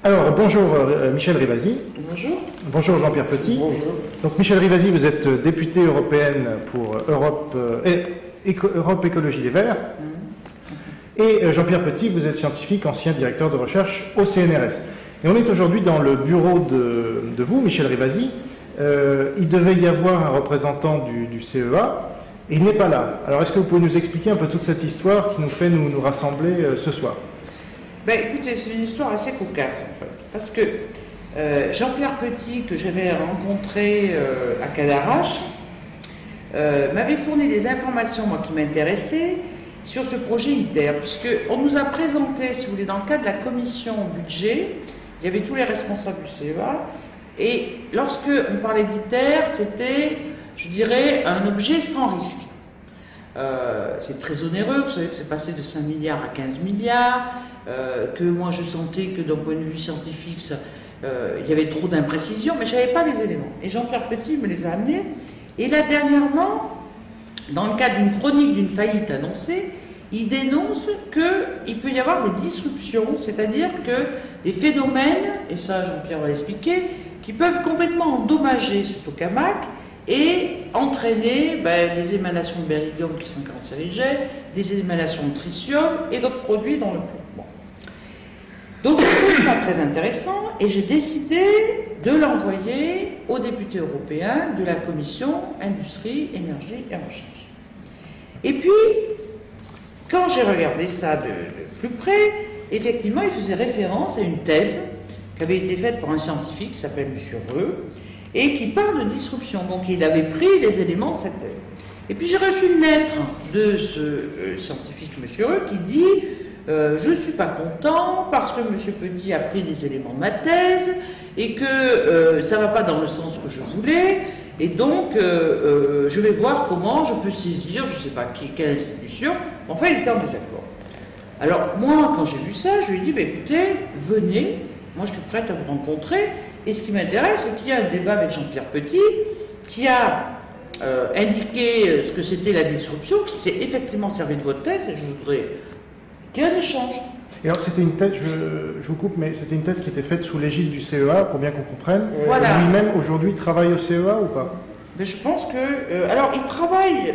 Alors, bonjour Michèle Rivasi. Bonjour. Bonjour Jean-Pierre Petit. Bonjour. Donc Michèle Rivasi, vous êtes députée européenne pour Europe Écologie Les Verts. Et Jean-Pierre Petit, vous êtes scientifique, ancien directeur de recherche au CNRS. Et on est aujourd'hui dans le bureau de vous, Michèle Rivasi. Il devait y avoir un représentant du CEA, et il n'est pas là. Alors est-ce que vous pouvez nous expliquer un peu toute cette histoire qui nous fait nous rassembler ce soir? Ben, écoutez, c'est une histoire assez cocasse en fait, parce que Jean-Pierre Petit, que j'avais rencontré à Cadarache, m'avait fourni des informations, moi, qui m'intéressaient, sur ce projet ITER, puisqu'on nous a présenté, si vous voulez, dans le cadre de la commission budget, il y avait tous les responsables du CEA, et lorsque on parlait d'ITER, c'était, je dirais, un objet sans risque. C'est très onéreux, vous savez que c'est passé de 5 milliards à 15 milliards, que moi je sentais que d'un point de vue scientifique, il y avait trop d'imprécisions, mais je n'avais pas les éléments. Et Jean-Pierre Petit me les a amenés, et là dernièrement, dans le cadre d'une chronique d'une faillite annoncée, il dénonce qu'il peut y avoir des disruptions, c'est-à-dire que des phénomènes, et ça Jean-Pierre va l'expliquer, qui peuvent complètement endommager ce tokamak et entraîner des émanations de beryllium qui sont cancérigènes, des émanations de tritium et d'autres produits dans le plomb. Bon. Donc j'ai trouvé ça très intéressant et j'ai décidé de l'envoyer aux députés européens de la commission Industrie, Énergie et Recherche. Et puis, quand j'ai regardé ça de plus près, effectivement, il faisait référence à une thèse qui avait été faite par un scientifique qui s'appelle M. Reux et qui parle de disruption. Donc, il avait pris des éléments de cette thèse. Et puis, j'ai reçu une lettre de ce scientifique, M. Reux, qui dit je ne suis pas content parce que M. Petit a pris des éléments de ma thèse et que ça ne va pas dans le sens que je voulais. Et donc, je vais voir comment je peux saisir, je ne sais pas quelle institution. Enfin, il était en désaccord. Alors, moi, quand j'ai vu ça, je lui ai dit, écoutez, venez, moi je suis prête à vous rencontrer. Et ce qui m'intéresse, c'est qu'il y a un débat avec Jean-Pierre Petit, qui a indiqué ce que c'était la disruption, qui s'est effectivement servi de votre thèse, et je voudrais qu'il y ait un échange. Et alors c'était une thèse, je vous coupe, mais c'était une thèse qui était faite sous l'égide du CEA, pour bien qu'on comprenne. Voilà. Lui-même, aujourd'hui, travaille au CEA ou pas? Mais je pense que... alors, il travaille...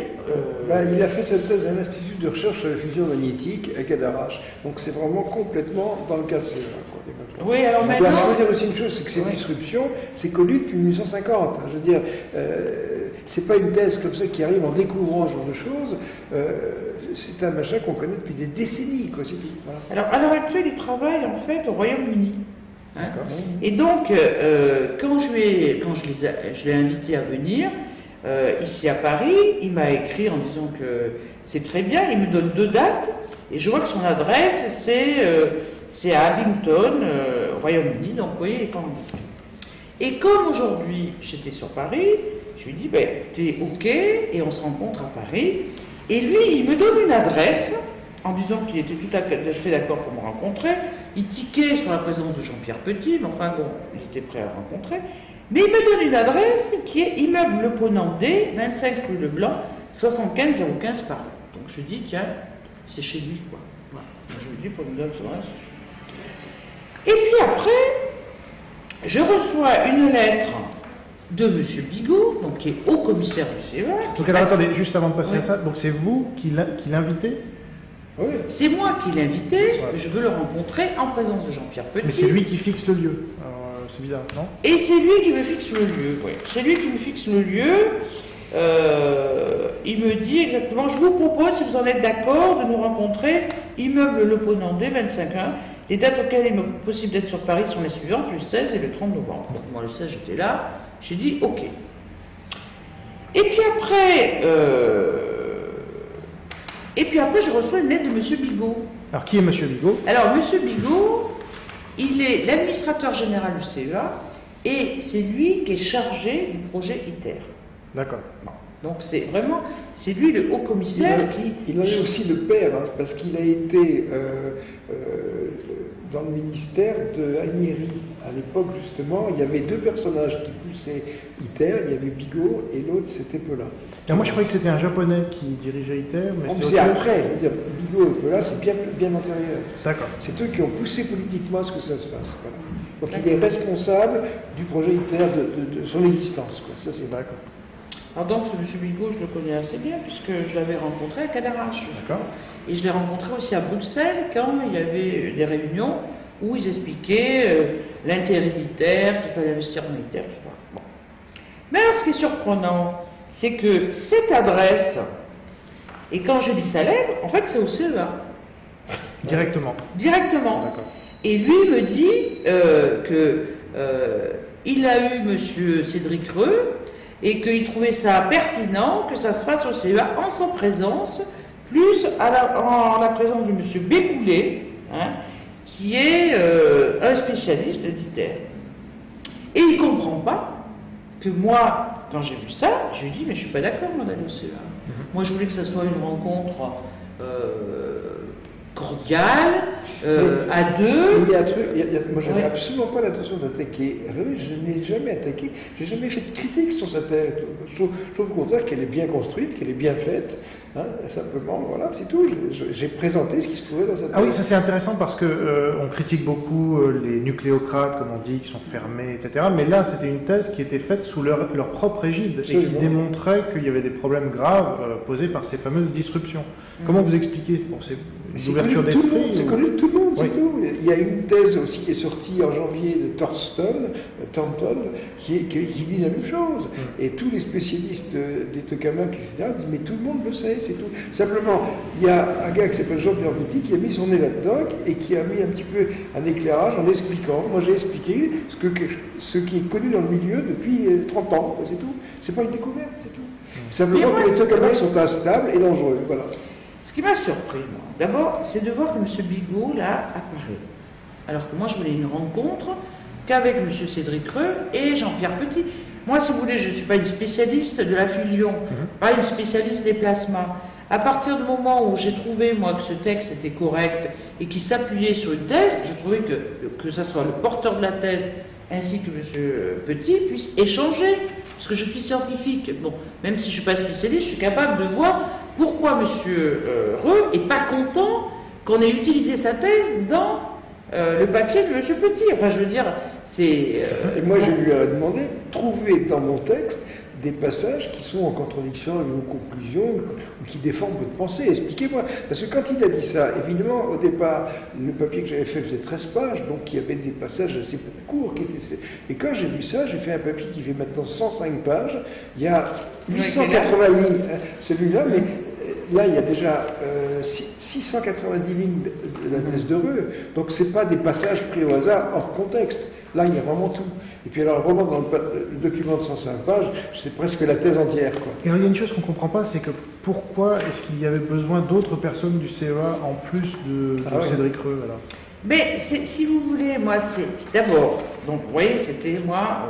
il a fait cette thèse à l'Institut de recherche sur la fusion magnétique à Cadarache. Donc c'est vraiment complètement dans le cadre CEA. Oui, alors maintenant... Il faut dire aussi une chose, c'est que ces disruptions, c'est connu depuis 1850. Je veux dire, c'est pas une thèse comme ça qui arrive en découvrant ce genre de choses. C'est un machin qu'on connaît depuis des décennies. Quoi. Voilà. Alors, à l'heure actuelle, il travaille en fait au Royaume-Uni. Hein. Et donc, quand je l'ai invité à venir, ici à Paris, il m'a écrit en disant que c'est très bien, il me donne 2 dates, et je vois que son adresse, c'est à Abington, au Royaume-Uni, donc vous voyez, il est en Angleterre. Et comme aujourd'hui, j'étais sur Paris, je lui dis, écoutez, ok, et on se rencontre à Paris, et lui, il me donne une adresse, en disant qu'il était tout à fait d'accord pour me rencontrer. Il tiquait sur la présence de Jean-Pierre Petit, mais enfin bon, il était prêt à le rencontrer. Mais il me donne une adresse qui est immeuble Le Ponandé, 25 rue Leblanc, 75 015 Paris. Donc je dis, tiens, c'est chez lui, quoi. Voilà. Je lui dis, pour me donner son adresse. Et puis après, je reçois une lettre de M. Bigot, donc qui est haut commissaire du CEA. Donc alors attendez, juste avant de passer à ça, donc c'est vous qui l'invitez? Oui. C'est moi qui l'ai invité, je veux le rencontrer en présence de Jean-Pierre Petit. Mais c'est lui qui fixe le lieu. C'est bizarre, non? Et c'est lui qui me fixe le lieu, oui. C'est lui qui me fixe le lieu. Il me dit exactement, je vous propose, si vous en êtes d'accord, de nous rencontrer, immeuble Le Ponandé, 25-1. Les dates auxquelles il me est possible d'être sur Paris sont les suivantes, le 16 et le 30 novembre. Donc moi, le 16, j'étais là, j'ai dit ok. Et puis après, je reçois une lettre de M. Bigot. Alors, qui est M. Bigot? Alors, M. Bigot, il est l'administrateur général du CEA et c'est lui qui est chargé du projet ITER. D'accord. Bon. Donc c'est vraiment, c'est lui le haut commissaire qui... Il en est aussi le père, hein, parce qu'il a été dans le ministère de Agneri. À l'époque, justement, il y avait deux personnages qui poussaient ITER, il y avait Bigot et l'autre c'était Pelin. Et moi je croyais que c'était un japonais qui dirigeait ITER, mais c'est après, je veux dire, Bigot et Pelin, c'est bien antérieur. D'accord. C'est eux qui ont poussé politiquement à ce que ça se fasse. Voilà. Donc il est responsable du projet ITER, de son existence, quoi. Ça c'est d'accord. Alors donc ce monsieur Bigot, je le connais assez bien, puisque je l'avais rencontré à Cadarache. D'accord. Et je l'ai rencontré aussi à Bruxelles quand il y avait des réunions où ils expliquaient l'intérêt d'ITER, qu'il fallait investir dans ITER, etc. Bon. Mais alors ce qui est surprenant, c'est que cette adresse, et quand je dis sa lettre, en fait c'est au CEA. Directement. Directement. D'accord. Et lui me dit qu'il a eu monsieur Cédric Reux et qu'il trouvait ça pertinent que ça se fasse au CEA en sa présence, plus en la présence de monsieur Bécoulet, hein, qui est un spécialiste d'ITER. Et il ne comprend pas que moi, quand j'ai vu ça, je lui ai dit, mais je ne suis pas d'accord, moi, d'aller au CEA. Moi, je voulais que ça soit une rencontre cordiale, à deux. Il y a un truc, moi, je n'avais absolument pas l'intention d'attaquer. Je n'ai jamais attaqué, je n'ai jamais fait de critique sur sa thèse. Je trouve au contraire qu'elle est bien construite, qu'elle est bien faite. Hein, simplement, voilà, c'est tout. J'ai présenté ce qui se trouvait dans sa thèse. Ah oui, ça c'est intéressant parce que on critique beaucoup les nucléocrates, comme on dit, qui sont fermés, etc. Mais là, c'était une thèse qui était faite sous leur propre égide et qui démontrait qu'il y avait des problèmes graves posés par ces fameuses disruptions. Comment vous expliquez l'ouverture d'esprit C'est connu de tout le monde, c'est oui. tout. Il y a une thèse aussi qui est sortie en janvier de Thornton, qui dit la même chose. Et tous les spécialistes des tokamaks, etc., disent, mais tout le monde le sait, c'est tout. Simplement, il y a un gars qui s'appelle Jean-Pierre Petit qui a mis son nez là-dedans et qui a mis un petit peu un éclairage en expliquant. Moi, j'ai expliqué ce qui est connu dans le milieu depuis 30 ans, c'est tout. C'est pas une découverte, c'est tout. Simplement que les tokamaks sont instables et dangereux, voilà. Ce qui m'a surpris, moi, d'abord, c'est de voir que M. Bigot, là, apparaît. Alors que moi, je voulais une rencontre qu'avec M. Cédric Reux et Jean-Pierre Petit. Moi, si vous voulez, je ne suis pas une spécialiste de la fusion, pas une spécialiste des plasmas. À partir du moment où j'ai trouvé, moi, que ce texte était correct et qu'il s'appuyait sur une thèse, je trouvais que ce soit le porteur de la thèse ainsi que M. Petit puissent échanger. Parce que je suis scientifique. Bon, même si je ne suis pas spécialiste, je suis capable de voir pourquoi M. Reux n'est pas content qu'on ait utilisé sa thèse dans le papier de M. Petit. Enfin, je veux dire, c'est... Et moi, je lui ai demandé de trouver dans mon texte des passages qui sont en contradiction avec vos conclusions ou qui défendent votre pensée. Expliquez-moi. Parce que quand il a dit ça, évidemment, au départ, le papier que j'avais fait faisait 13 pages, donc il y avait des passages assez courts. Et quand j'ai vu ça, j'ai fait un papier qui fait maintenant 105 pages. Il y a 880 lignes, celui-là, mais là, il y a déjà 690 lignes de la thèse de Reux. Donc, ce n'est pas des passages pris au hasard, hors contexte. Là, il y a vraiment tout. Et puis alors, vraiment, dans le document de 105 pages, c'est presque la thèse entière, quoi. Et alors, il y a une chose qu'on ne comprend pas, c'est que pourquoi est-ce qu'il y avait besoin d'autres personnes du CEA en plus de Cédric Reux, alors ? Mais si vous voulez, moi, c'est d'abord, donc vous voyez, c'était moi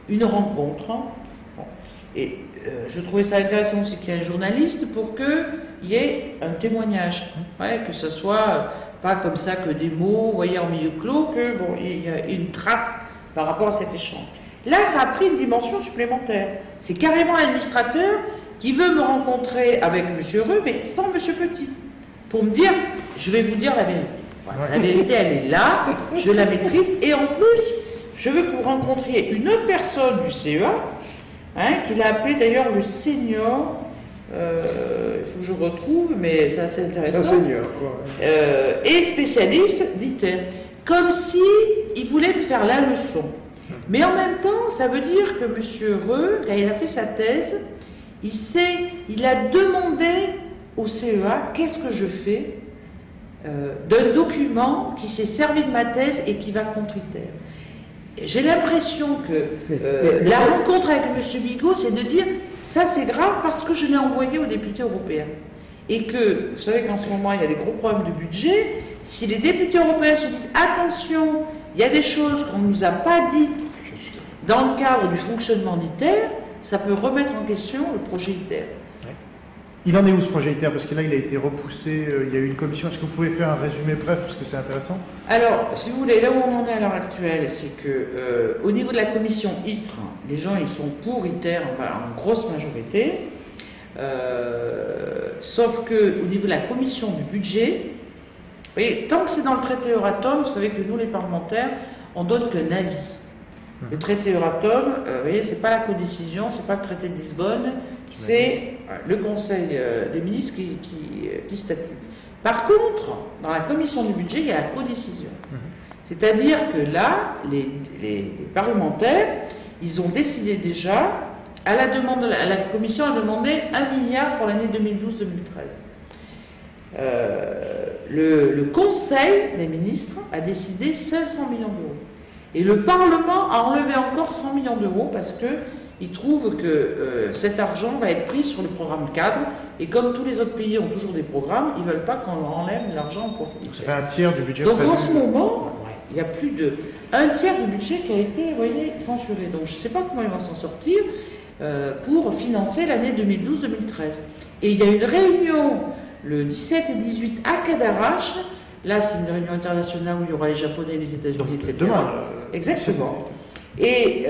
une rencontre. Hein. Bon. Et je trouvais ça intéressant aussi qu'il y ait un journaliste pour qu'il y ait un témoignage, ouais, que ce soit pas comme ça que des mots, vous voyez, en milieu clos, que bon, il y a une trace par rapport à cet échange. Là, ça a pris une dimension supplémentaire. C'est carrément l'administrateur qui veut me rencontrer avec M. Reux, mais sans M. Petit, pour me dire, je vais vous dire la vérité. Voilà, la vérité, elle est là, je la maîtrise, et en plus, je veux que vous rencontriez une autre personne du CEA, hein, qu'il a appelé d'ailleurs le senior, il faut que je retrouve, mais c'est assez intéressant. C'est un senior, quoi. Et spécialiste d'ITER. Comme si il voulait me faire la leçon. Mais en même temps, ça veut dire que M. Reux, quand il a fait sa thèse, il a demandé au CEA qu'est-ce que je fais d'un document qui s'est servi de ma thèse et qui va contre ITER. J'ai l'impression que la rencontre avec M. Bigot, c'est de dire ça c'est grave parce que je l'ai envoyé aux députés européens. Et que, vous savez qu'en ce moment il y a des gros problèmes de budget, si les députés européens se disent attention, il y a des choses qu'on ne nous a pas dites dans le cadre du fonctionnement d'ITER, ça peut remettre en question le projet ITER. Il en est où ce projet ITER? Parce que là, il a été repoussé, il y a eu une commission. Est-ce que vous pouvez faire un résumé bref, parce que c'est intéressant? Alors, si vous voulez, là où on en est à l'heure actuelle, c'est que au niveau de la commission ITRE, les gens ils sont pour ITER en grosse majorité, sauf que au niveau de la commission du budget, vous voyez, tant que c'est dans le traité Euratom, vous savez que nous les parlementaires, on donne qu'un avis. Le traité Euratom, vous voyez, c'est pas la codécision, c'est pas le traité de Lisbonne, c'est le Conseil des ministres qui statue. Par contre, dans la commission du budget, il y a la codécision. C'est-à-dire que là, les parlementaires, ils ont décidé déjà, à la demande, la commission a demandé 1 milliard pour l'année 2012-2013. Le Conseil des ministres a décidé 500 millions d'euros. Et le Parlement a enlevé encore 100 millions d'euros parce qu'il trouve que cet argent va être pris sur le programme cadre. Et comme tous les autres pays ont toujours des programmes, ils ne veulent pas qu'on leur enlève l'argent au profit. Ça fait un tiers du budget. Donc en ce moment, il y a plus d'un tiers du budget qui a été, vous voyez, censuré. Donc je ne sais pas comment ils vont s'en sortir pour financer l'année 2012-2013. Et il y a une réunion le 17 et 18 à Cadarache. Là, c'est une réunion internationale où il y aura les Japonais, les États-Unis, etc. Demain, exactement. Et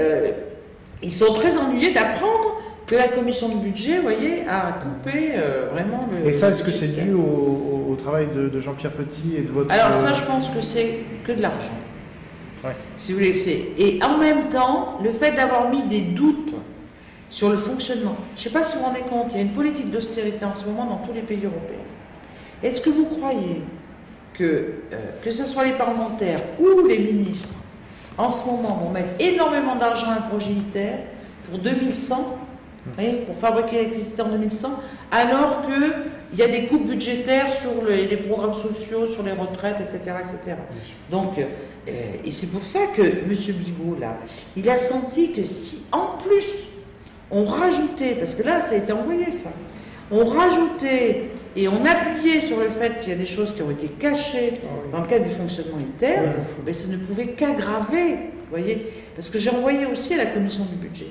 ils sont très ennuyés d'apprendre que la commission du budget, vous voyez, a coupé vraiment le... Et ça, est-ce que c'est dû au travail de Jean-Pierre Petit et de votre... Alors ça, je pense que c'est que de l'argent. Ouais. Si vous voulez, et en même temps, le fait d'avoir mis des doutes sur le fonctionnement. Je ne sais pas si vous vous rendez compte, il y a une politique d'austérité en ce moment dans tous les pays européens. Est-ce que vous croyez que ce soit les parlementaires ou les ministres, en ce moment, vont mettre énormément d'argent à un projet ITER pour 2100, pour fabriquer l'électricité en 2100, alors qu'il y a des coupes budgétaires sur les programmes sociaux, sur les retraites, etc. etc. Donc, et c'est pour ça que M. Bigot, là, il a senti que si, en plus, on rajoutait, parce que là, ça a été envoyé, ça, on rajoutait et on appuyait sur le fait qu'il y a des choses qui ont été cachées dans le cadre du fonctionnement ITER, mais ça ne pouvait qu'aggraver, vous voyez, parce que j'ai envoyé aussi à la commission du budget.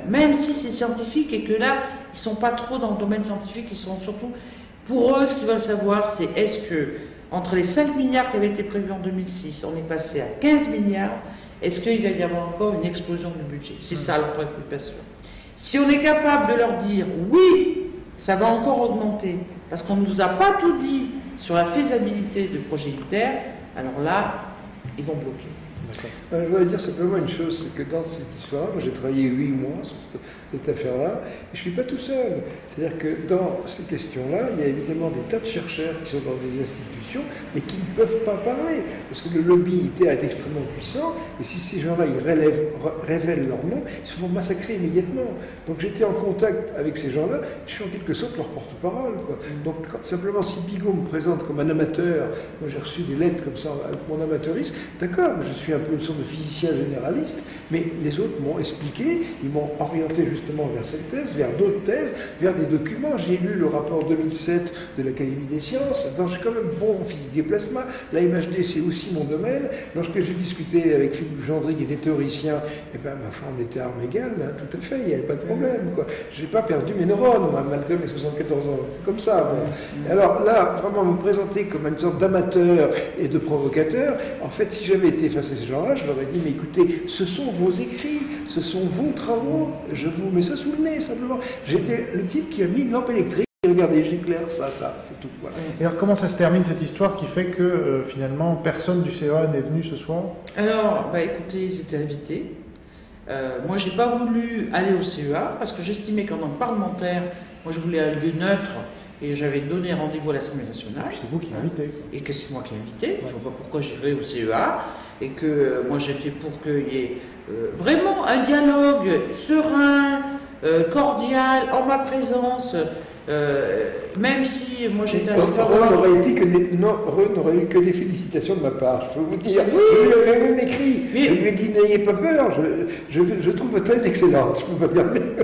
Même si c'est scientifique et que là, ils ne sont pas trop dans le domaine scientifique, ils sont surtout, pour eux, ce qu'ils veulent savoir, c'est est-ce que, entre les 5 milliards qui avaient été prévus en 2006, on est passé à 15 milliards, est-ce qu'il va y avoir encore une explosion du budget? C'est ça leur préoccupation. Si on est capable de leur dire oui, ça va encore augmenter, parce qu'on ne nous a pas tout dit sur la faisabilité du projet ITER, alors là, ils vont bloquer. Je voudrais dire simplement une chose, c'est que dans cette histoire, moi j'ai travaillé 8 mois sur cette affaire-là, et je ne suis pas tout seul. C'est-à-dire que dans ces questions-là, il y a évidemment des tas de chercheurs qui sont dans des institutions, mais qui ne peuvent pas parler, parce que le lobby ITER est extrêmement puissant, et si ces gens-là ils révèlent leur nom, ils se font massacrer immédiatement. Donc j'étais en contact avec ces gens-là, je suis en quelque sorte leur porte-parole. Donc simplement, si Bigot me présente comme un amateur, moi j'ai reçu des lettres comme ça avec mon amateurisme, d'accord, je suis un peu une sorte de physicien généraliste, mais les autres m'ont expliqué, ils m'ont orienté justement vers cette thèse, vers d'autres thèses, vers des documents. J'ai lu le rapport 2007 de l'Académie des sciences, là-dedans je suis quand même bon en physique des plasmas, la MHD c'est aussi mon domaine. Lorsque j'ai discuté avec Philippe Gendry, qui était théoricien, eh ben, ma forme était arme égale, hein, tout à fait, il n'y avait pas de problème. Je n'ai pas perdu mes neurones, moi, malgré mes 74 ans, c'est comme ça. Bon. Alors là, vraiment me présenter comme une sorte d'amateur et de provocateur, en fait, si j'avais été face à ces gens-là, je leur ai dit, mais écoutez, ce sont vos écrits, ce sont vos travaux, je vous mets ça sous le nez, simplement. J'étais le type qui a mis une lampe électrique, et regardez, j'éclaire ça, c'est tout. Voilà. Et alors, comment ça se termine cette histoire qui fait que, finalement, personne du CEA n'est venu ce soir? Alors, écoutez, ils étaient invités. Moi, je n'ai pas voulu aller au CEA, parce que j'estimais qu'en tant que parlementaire, moi, je voulais un lieu neutre, et j'avais donné rendez-vous à l'Assemblée nationale. C'est vous qui m'invitez. Et que c'est moi qui ai invité. Je ne vois pas pourquoi j'irais au CEA. Et que moi, j'étais pour qu'il y ait vraiment un dialogue serein, cordial, en ma présence. Même si moi j'étais assez favorable. Ron n'aurait eu que des félicitations de ma part, je peux vous dire. Oui. Je lui avais même écrit. Je lui ai dit, n'ayez pas peur, je trouve très excellente, je ne peux pas dire mieux.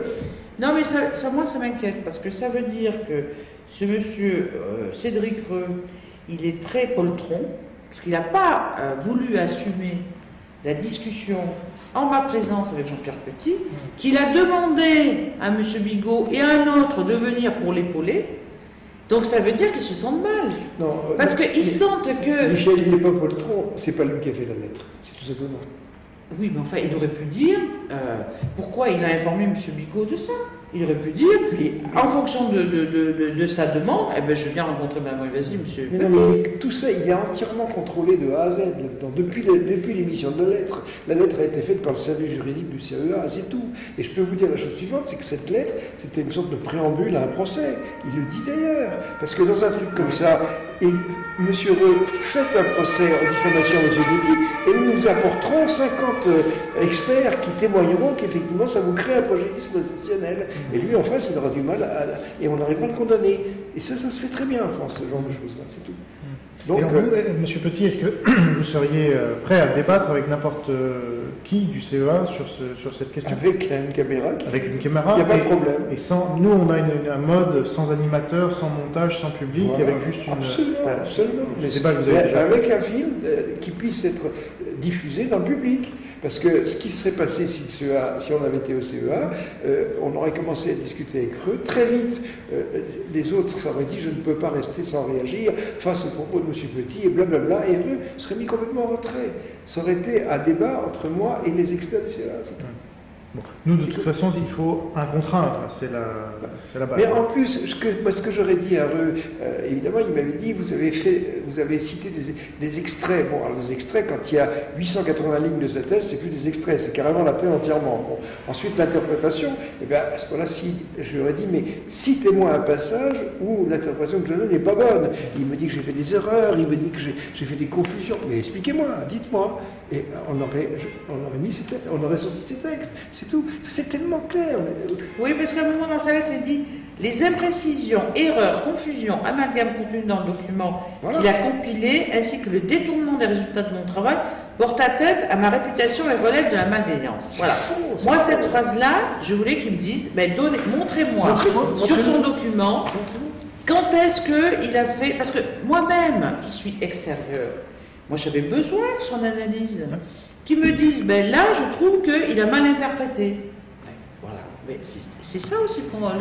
Non, mais ça moi, ça m'inquiète, parce que ça veut dire que ce monsieur Cédric Reux, il est très poltron, parce qu'il n'a pas voulu assumer la discussion en ma présence avec Jean-Pierre Petit, qu'il a demandé à M. Bigot et à un autre de venir pour l'épauler. Donc ça veut dire qu'ils se sentent mal. Non, parce qu'ils sentent que... Michel, il n'est pas poltron, c'est pas lui qui a fait la lettre, c'est tout simplement. Oui, mais enfin, il aurait pu dire pourquoi il a informé M. Bigot de ça. Il aurait pu dire, en fonction de sa demande, eh ben, je viens rencontrer Mme Rivasi, monsieur. Mais non, mais tout ça, il est entièrement contrôlé de A à Z là-dedans. Depuis l'émission de la lettre a été faite par le service juridique du CEA, c'est tout. Et je peux vous dire la chose suivante, c'est que cette lettre, c'était une sorte de préambule à un procès. Il le dit d'ailleurs. Parce que dans un truc comme ça, monsieur Reux fait un procès en diffamation à M. Petit, et nous nous apporterons 50 experts qui témoigneront qu'effectivement, ça vous crée un préjudice professionnel. Et lui, en face, il aura du mal et on arrivera à le condamner. Et ça se fait très bien en France, ce genre de choses-là, c'est tout. Donc, Monsieur Petit, est-ce que vous seriez prêt à débattre avec n'importe qui du CEA sur cette question? Avec une caméra. Avec une caméra. Il n'y a pas de problème. Et sans, nous, on a un mode sans animateur, sans montage, sans public, voilà. Avec juste une... Absolument. Avec un film qui puisse être diffusé dans le public. Parce que ce qui serait passé si on avait été au CEA, on aurait commencé à discuter avec eux. Très vite, les autres auraient dit « je ne peux pas rester sans réagir face aux propos de M. Petit » et blablabla, et eux seraient mis complètement en retrait. Ça aurait été un débat entre moi et les experts du CEA. Bon. Nous, de toute façon, il faut un contrat, c'est la base. Mais en plus, ce que j'aurais dit à eux, évidemment, il m'avait dit, vous avez cité des extraits. Bon, alors les extraits, quand il y a 880 lignes de cette thèse, c'est plus des extraits, c'est carrément la thèse entièrement. Bon. Ensuite, l'interprétation, eh bien, à ce moment-là, je leur ai dit, mais citez-moi un passage où l'interprétation que je donne n'est pas bonne. Il me dit que j'ai fait des erreurs, il me dit que j'ai fait des confusions. Mais expliquez-moi, dites-moi. Et on aurait sorti ces textes. C'est tout. C'est tellement clair. Oui, parce qu'à un moment dans sa lettre, il dit les imprécisions, erreurs, confusions, amalgames contenus dans le document qu'il a compilé, ainsi que le détournement des résultats de mon travail, portent atteinte à ma réputation et relèvent de la malveillance. Voilà. Moi, cette phrase-là, je voulais qu'il me dise montrez-moi sur son document quand est-ce qu'il a fait. Parce que moi-même, qui suis extérieur, moi j'avais besoin de son analyse. Qui me disent, ben là, je trouve qu'il a mal interprété. Voilà. Mais c'est ça aussi pour moi,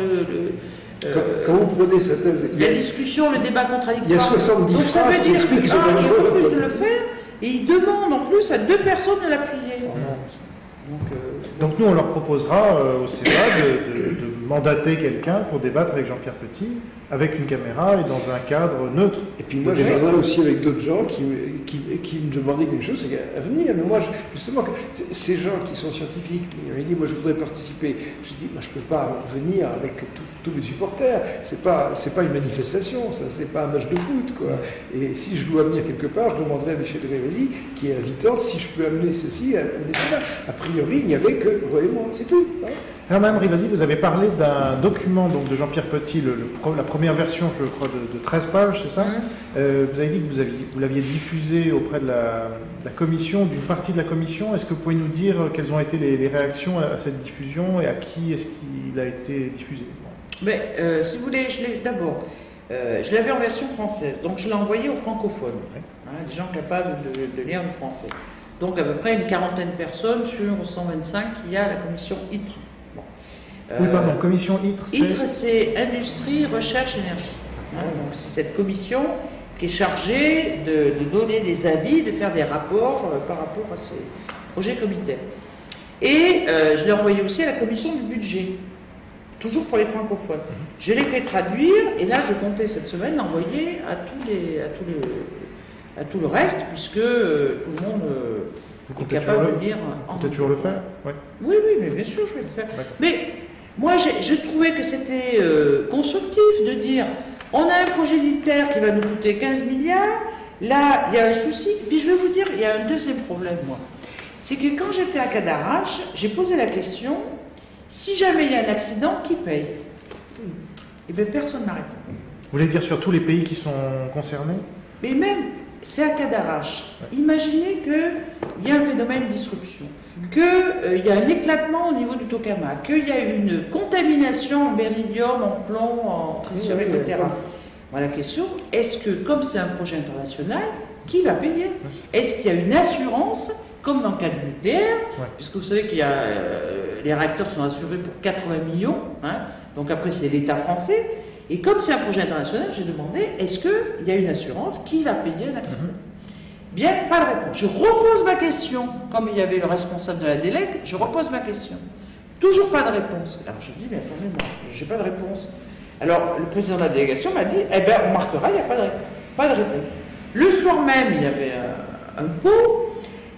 quand vous prenez cette thèse... La discussion, le débat contradictoire. Il y a 70 phrases qui expliquent que c'est dangereux. Il refuse de le faire, et il demande en plus à 2 personnes de l'appuyer. Donc nous, on leur proposera au CEA de mandater quelqu'un pour débattre avec Jean-Pierre Petit, avec une caméra et dans un cadre neutre. Et puis moi, je viendrai aussi avec d'autres gens qui me demandaient quelque chose, c'est qu'à venir. Mais moi, justement, ces gens qui sont scientifiques, ils m'avaient dit, moi, je voudrais participer. Je dis, moi, je ne peux pas venir avec tous les supporters. C'est pas une manifestation, ça, c'est pas un match de foot, quoi. Et si je dois venir quelque part, je demanderai à Michel Rivasi, qui est invitante, si je peux amener ceci, amener cela. A priori, il n'y avait que moi et moi, c'est tout. Hein. Alors, Mme Rivasi, vous avez parlé d'un document donc, de Jean-Pierre Petit, la première version, je crois, de 13 pages, c'est ça? Vous avez dit que vous l'aviez diffusé auprès de la commission, d'une partie de la commission. Est-ce que vous pouvez nous dire quelles ont été les réactions à cette diffusion et à qui est-ce qu'il a été diffusé? Mais, si vous voulez, je l'avais en version française, donc je l'ai envoyé aux francophones, des gens capables de lire le français. Donc à peu près une quarantaine de personnes sur 125 qu'il y a à la commission ITRE. Oui, pardon, commission ITRE, c'est... ITRE, c'est Industrie, Recherche, Énergie. Donc c'est cette commission qui est chargée de donner des avis, de faire des rapports par rapport à ces projets communautaires. Et je l'ai envoyé aussi à la commission du budget, toujours pour les francophones. Je l'ai fait traduire, et là je comptais cette semaine l'envoyer à tout le reste, puisque tout le monde est capable de lire. Vous comptez toujours le faire? Oui, mais bien sûr, je vais le faire. Mais moi, je trouvais que c'était constructif de dire on a un projet militaire qui va nous coûter 15 milliards, là, il y a un souci. Puis je vais vous dire, il y a un deuxième problème, moi. C'est que quand j'étais à Cadarache, j'ai posé la question si jamais il y a un accident, qui paye? Eh bien, personne n'a répondu. Vous voulez dire sur tous les pays qui sont concernés? Mais même, c'est à Cadarache. Imaginez qu'il y a un phénomène de disruption, qu'il y a un éclatement au niveau du Tocama, qu'il y a une contamination en beryllium, en plomb, en tritium, etc. Voilà la question, est-ce que, comme c'est un projet international, qui va payer? Est-ce qu'il y a une assurance comme dans le cas du nucléaire, puisque vous savez qu'il y a les réacteurs sont assurés pour 80 millions, hein, donc après c'est l'État français. Et comme c'est un projet international, j'ai demandé, est-ce qu'il y a une assurance qui va payer un accident? Bien, pas de réponse. Je repose ma question, comme il y avait le responsable de la délègue, je repose ma question. Toujours pas de réponse. Alors je dis, mais attendez-moi, j'ai pas de réponse. Alors le président de la délégation m'a dit, eh bien on marquera, il n'y a pas de réponse. Pas de réponse. Le soir même, il y avait un pot,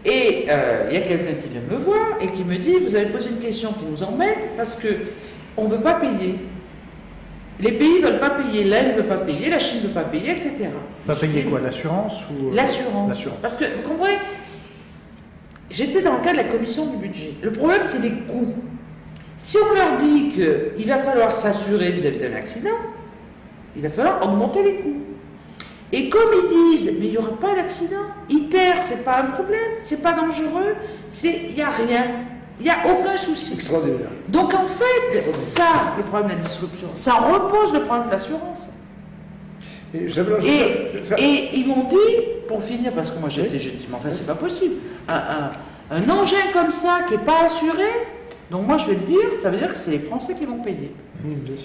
et il y a quelqu'un qui vient me voir et qui me dit, vous avez posé une question qui nous embête parce qu'on ne veut pas payer. Les pays ne veulent pas payer, l'Inde ne veut pas payer, la Chine ne veut pas payer, etc. Pas payer quoi, l'assurance ou... L'assurance. Parce que, vous comprenez, j'étais dans le cas de la commission du budget. Le problème, c'est les coûts. Si on leur dit qu'il va falloir s'assurer vis-à-vis d'un accident, il va falloir augmenter les coûts. Et comme ils disent, mais il n'y aura pas d'accident, ITER, c'est pas un problème, c'est pas dangereux, il n'y a rien. Il n'y a aucun souci. Extraordinaire. Donc en fait, ça, le problème de la disruption, ça repose le problème de l'assurance. Et ils m'ont dit, pour finir, parce que moi j'ai dit, mais enfin c'est pas possible, un engin comme ça qui n'est pas assuré, donc moi je vais le dire, ça veut dire que c'est les Français qui vont payer.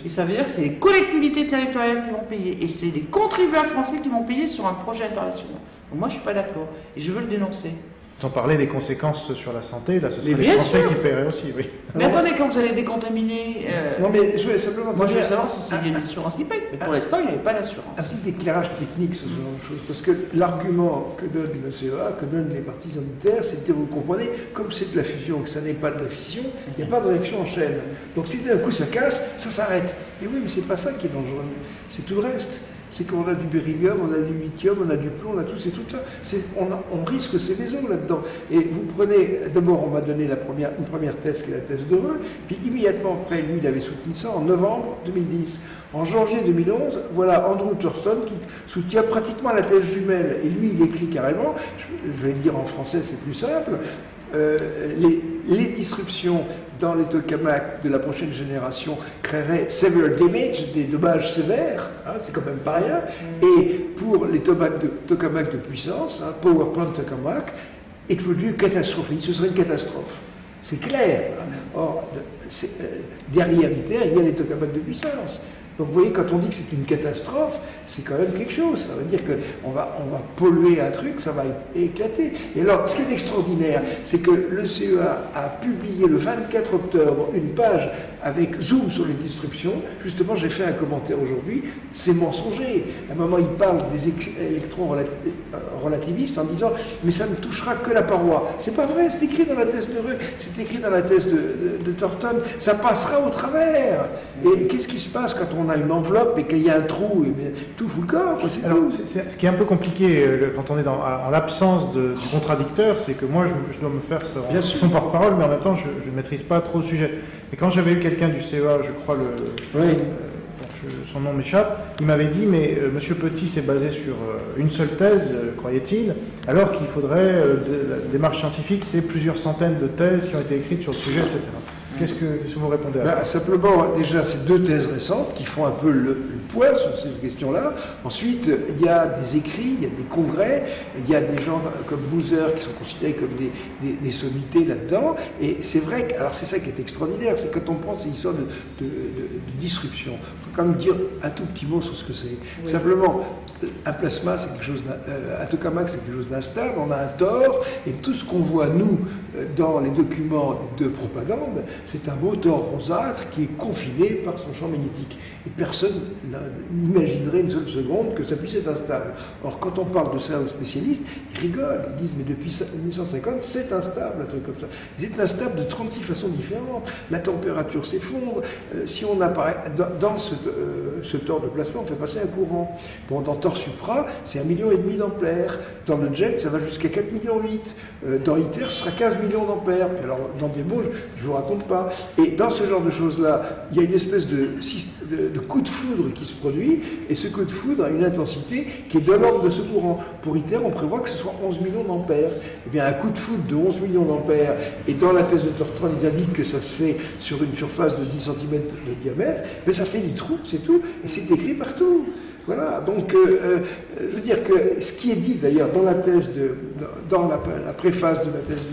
Et ça veut dire que c'est les collectivités territoriales qui vont payer. Et c'est les contribuables français qui vont payer sur un projet international. Donc moi je ne suis pas d'accord. Et je veux le dénoncer. Sans parler des conséquences sur la santé, là ce serait les Français qui paieraient aussi, oui. Mais attendez, quand vous allez décontaminer... Non mais je vais simplement... Moi je veux savoir si c'est une assurance qui paye, mais pour l'instant il n'y avait pas d'assurance. Un petit éclairage technique sur ce genre de choses, parce que l'argument que donne le CEA, que donnent les partisans d'ITER, c'est que vous comprenez, comme c'est de la fusion, que ça n'est pas de la fission, il n'y a pas de réaction en chaîne. Donc si d'un coup ça casse, ça s'arrête. Et oui, mais c'est pas ça qui est dangereux, c'est tout le reste. C'est qu'on a du beryllium, on a du lithium, on a du plomb, on a tout ces trucs-là. On risque ces maisons là-dedans. Et vous prenez, d'abord on m'a donné une première thèse qui est la thèse de Reux, puis immédiatement après, lui il avait soutenu ça en novembre 2010. En janvier 2011, voilà Andrew Thurston qui soutient pratiquement la thèse jumelle. Et lui il écrit carrément, je vais le dire en français, c'est plus simple, les disruptions dans les tokamaks de la prochaine génération créeraient severe damage, des dommages sévères, hein, c'est quand même pas rien, et pour les tokamaks de puissance, hein, power plant tokamak, it would be catastrophique, ce serait une catastrophe. C'est clair. Hein. Or, derrière ITER, il y a les tokamaks de puissance. Donc vous voyez, quand on dit que c'est une catastrophe, c'est quand même quelque chose. Ça veut dire qu'on va polluer un truc, ça va éclater. Et alors, ce qui est extraordinaire, c'est que le CEA a publié le 24 octobre une page avec zoom sur les disruptions. Justement, j'ai fait un commentaire aujourd'hui, c'est mensonger. À un moment, il parle des électrons relativistes en disant « mais ça ne touchera que la paroi ». C'est pas vrai, c'est écrit dans la thèse de Reux, c'est écrit dans la thèse de Thornton, ça passera au travers. Et qu'est-ce qui se passe quand on a une enveloppe et qu'il y a un trou, et bien, tout fout le corps, c'est tout. Ce qui est un peu compliqué quand on est en l'absence du contradicteur, c'est que moi je dois me faire son porte-parole, mais en même temps je ne maîtrise pas trop le sujet. Et quand j'avais eu quelqu'un du CEA, je crois, son nom m'échappe, il m'avait dit, mais Monsieur Petit s'est basé sur une seule thèse, croyait-il, alors qu'il faudrait, la démarche scientifique, c'est plusieurs centaines de thèses qui ont été écrites sur le sujet, etc. Qu'est-ce que vous répondez à ça? Simplement, déjà, ces deux thèses récentes qui font un peu le poids sur ces questions-là. Ensuite, il y a des écrits, il y a des congrès, il y a des gens comme Boozer qui sont considérés comme des sommités là-dedans. Et c'est vrai que, alors c'est ça qui est extraordinaire, c'est quand on prend ces histoires de disruption, il faut quand même dire un tout petit mot sur ce que c'est. Oui. Simplement, un plasma, c'est quelque chose, un tokamak, c'est quelque chose d'instable, on a un tore, et tout ce qu'on voit, nous, dans les documents de propagande, c'est un beau tore rosâtre qui est confiné par son champ magnétique. Et personne n'imaginerait une seule seconde que ça puisse être instable. Or, quand on parle de ça aux spécialistes, ils rigolent, ils disent, mais depuis 1950, c'est instable, un truc comme ça. C'est instable de 36 façons différentes. La température s'effondre. Si on apparaît dans ce tore de plasma, on fait passer un courant. Bon, dans tore supra, c'est 1,5 million d'ampères. Dans le jet, ça va jusqu'à 4,8 millions. Dans ITER, ce sera 15 millions d'ampères. Puis alors, dans des mots, je ne vous raconte pas. Et dans ce genre de choses-là, il y a une espèce de coup de foudre qui se produit, et ce coup de foudre a une intensité qui est de l'ordre de ce courant. Pour ITER, on prévoit que ce soit 11 millions d'ampères. Eh bien, un coup de foudre de 11 millions d'ampères, et dans la thèse de Thornton, ils indiquent que ça se fait sur une surface de 10 cm de diamètre, mais ça fait des trous, c'est tout, et c'est écrit partout. Voilà, donc je veux dire que ce qui est dit d'ailleurs dans la thèse dans la préface de la thèse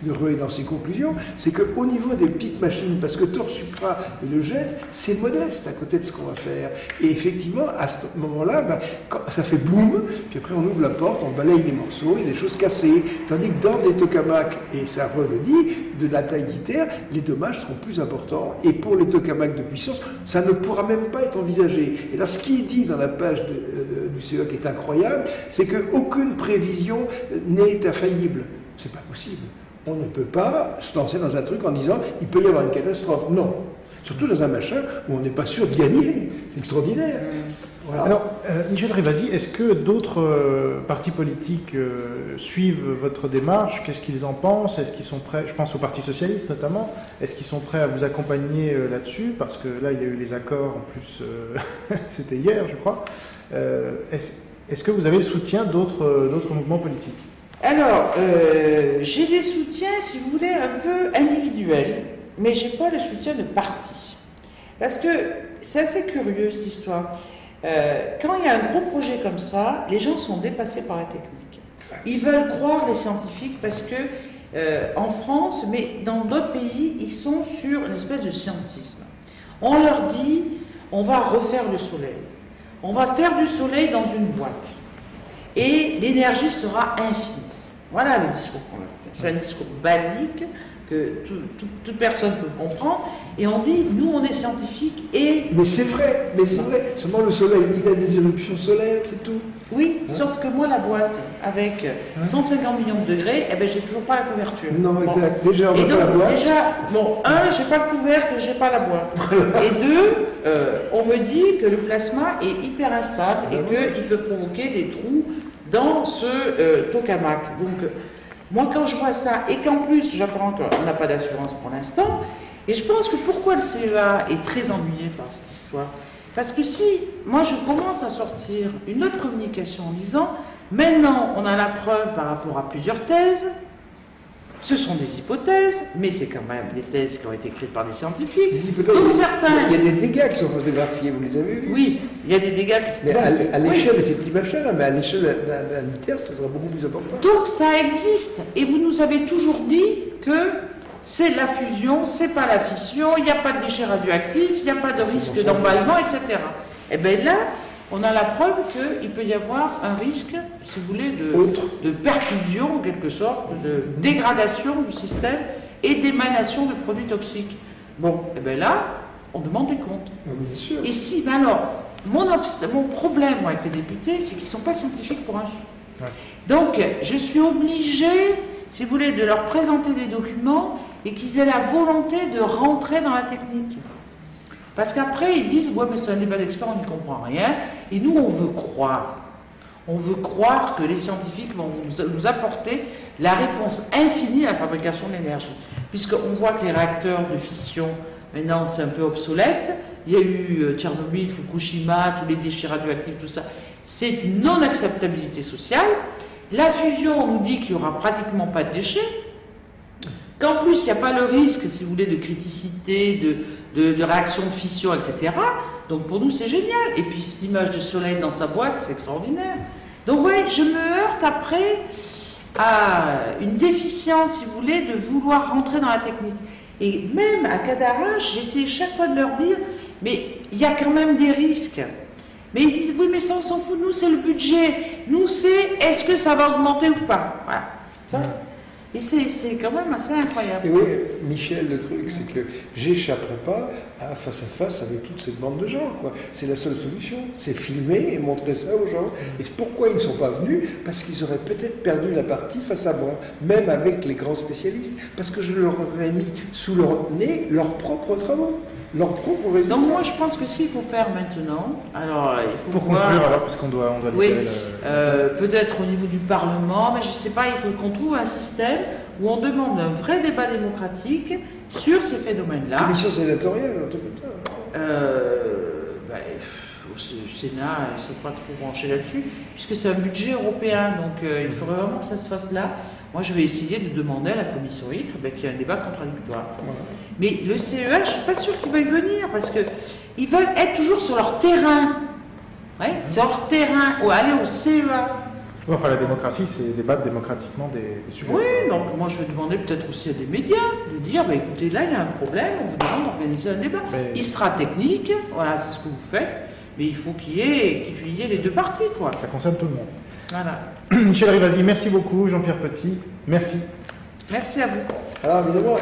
de Reuet dans ses conclusions, c'est qu'au niveau des petites machines, parce que Thor Supra et le jet, c'est modeste à côté de ce qu'on va faire. Et effectivement, à ce moment-là, ça fait boum, puis après on ouvre la porte, on balaye les morceaux, il y a des choses cassées. Tandis que dans des tokamaks, et ça Reuet le dit, de la taille d'ITER, les dommages seront plus importants. Et pour les tokamaks de puissance, ça ne pourra même pas être envisagé. Et là, ce qui est dit dans la page du CEA qui est incroyable, c'est qu'aucune prévision n'est infaillible. C'est pas possible. On ne peut pas se lancer dans un truc en disant il peut y avoir une catastrophe. Non. Surtout dans un machin où on n'est pas sûr de gagner. C'est extraordinaire. Voilà. Alors, Michel Rivasi, est-ce que d'autres partis politiques suivent votre démarche? Qu'est-ce qu'ils en pensent? Est-ce qu'ils sont prêts, je pense au Parti Socialiste notamment, est-ce qu'ils sont prêts à vous accompagner là-dessus? Parce que là, il y a eu les accords, en plus, c'était hier, je crois. Est-ce que vous avez le soutien d'autres mouvements politiques? Alors, j'ai des soutiens, si vous voulez, un peu individuels, mais je n'ai pas le soutien de parti. Parce que c'est assez curieux, cette histoire. Quand il y a un gros projet comme ça, les gens sont dépassés par la technique. Ils veulent croire les scientifiques parce que, en France, mais dans d'autres pays, ils sont sur une espèce de scientisme. On leur dit, on va refaire le soleil. On va faire du soleil dans une boîte. Et l'énergie sera infinie. Voilà le discours qu'on a fait. C'est un discours basique que toute personne peut comprendre. Et on dit, nous, on est scientifiques et... Mais c'est vrai, Seulement le soleil, il a des éruptions solaires, c'est tout. Oui, sauf que moi, la boîte, avec 150 millions de degrés, eh ben, j'ai toujours pas la couverture. Non, exact. Déjà, on n'a pas la boîte. Déjà, bon, j'ai pas le couvercle, j'ai pas la boîte. Et deux, on me dit que le plasma est hyper instable et qu'il peut provoquer des trous dans ce tokamak. Donc, moi, quand je vois ça, et qu'en plus, j'apprends qu'on n'a pas d'assurance pour l'instant, et je pense que pourquoi le CEA est très ennuyé par cette histoire, parce que si, moi, je commence à sortir une autre communication en disant, maintenant, on a la preuve par rapport à plusieurs thèses, ce sont des hypothèses, mais c'est quand même des thèses qui ont été écrites par des scientifiques. Des hypothèses, donc certains... Il y a des dégâts qui sont photographiés, vous les avez vus? Oui, il y a des dégâts qui... Mais à l'échelle de ces petits machins, mais à l'échelle d'un ITER, ça sera beaucoup plus important. Donc ça existe, et vous nous avez toujours dit que c'est la fusion, c'est pas la fission, il n'y a pas de déchets radioactifs, il n'y a pas de risque d'emballement, etc. Et bien là, on a la preuve qu'il peut y avoir un risque, si vous voulez, de perfusion, en quelque sorte, de dégradation du système et d'émanation de produits toxiques. Bon, et bien là, on demande des comptes. Bien sûr. Et si, ben alors, mon problème moi, avec les députés, c'est qu'ils ne sont pas scientifiques pour un sou. Ouais. Donc, je suis obligée, si vous voulez, de leur présenter des documents et qu'ils aient la volonté de rentrer dans la technique. Parce qu'après, ils disent, ouais, mais c'est un débat d'experts, on n'y comprend rien. Et nous, on veut croire. On veut croire que les scientifiques vont nous apporter la réponse infinie à la fabrication de l'énergie. Puisqu'on voit que les réacteurs de fission, maintenant, c'est un peu obsolète. Il y a eu Tchernobyl, Fukushima, tous les déchets radioactifs, tout ça. C'est une non-acceptabilité sociale. La fusion, on nous dit qu'il n'y aura pratiquement pas de déchets. Qu'en plus, il n'y a pas le risque, si vous voulez, de criticité, de réaction de fission, etc. Donc pour nous, c'est génial. Et puis cette image de soleil dans sa boîte, c'est extraordinaire. Donc ouais, je me heurte après à une déficience, si vous voulez, de vouloir rentrer dans la technique. Et même à Cadarache, j'essaie chaque fois de leur dire, mais il y a quand même des risques. Mais ils disent, oui, mais ça, on s'en fout, nous, c'est le budget. Nous, c'est, est-ce que ça va augmenter ou pas? Voilà. Et c'est quand même assez incroyable. Et oui, Michel, le truc, c'est que j'échapperai pas à face avec toute cette bande de gens. C'est la seule solution, c'est filmer et montrer ça aux gens. Et pourquoi ils ne sont pas venus? Parce qu'ils auraient peut-être perdu la partie face à moi, même avec les grands spécialistes, parce que je leur aurais mis sous leur nez leurs propres travaux. Leur propre résultat. Donc moi je pense que ce qu'il faut faire maintenant, alors il faut pour conclure alors puisqu'on doit libérer peut-être au niveau du Parlement, mais je ne sais pas, il faut qu'on trouve un système où on demande un vrai débat démocratique sur ces phénomènes-là. Commission sénatoriale, un truc comme ça. Au Sénat, ils ne sont pas trop branchés là-dessus, puisque c'est un budget européen, donc il faudrait vraiment que ça se fasse là. Moi, je vais essayer de demander à la commission ITRE qu'il y ait un débat contradictoire. Voilà. Mais le CEA, je ne suis pas sûre qu'ils veuillent venir, parce qu'ils veulent être toujours sur leur terrain. Ouais, c'est hors terrain, ou aller au CEA. Enfin, la démocratie, c'est débattre démocratiquement des sujets. Oui, donc moi je vais demander peut-être aussi à des médias de dire, bah, écoutez, là il y a un problème, on vous demande d'organiser un débat. Mais... Il sera technique, voilà, c'est ce que vous faites, mais il faut qu'il y ait les deux parties, quoi. Ça concerne tout le monde. Voilà. Michel Rivasi, merci beaucoup. Jean-Pierre Petit, merci. Merci à vous. Alors évidemment...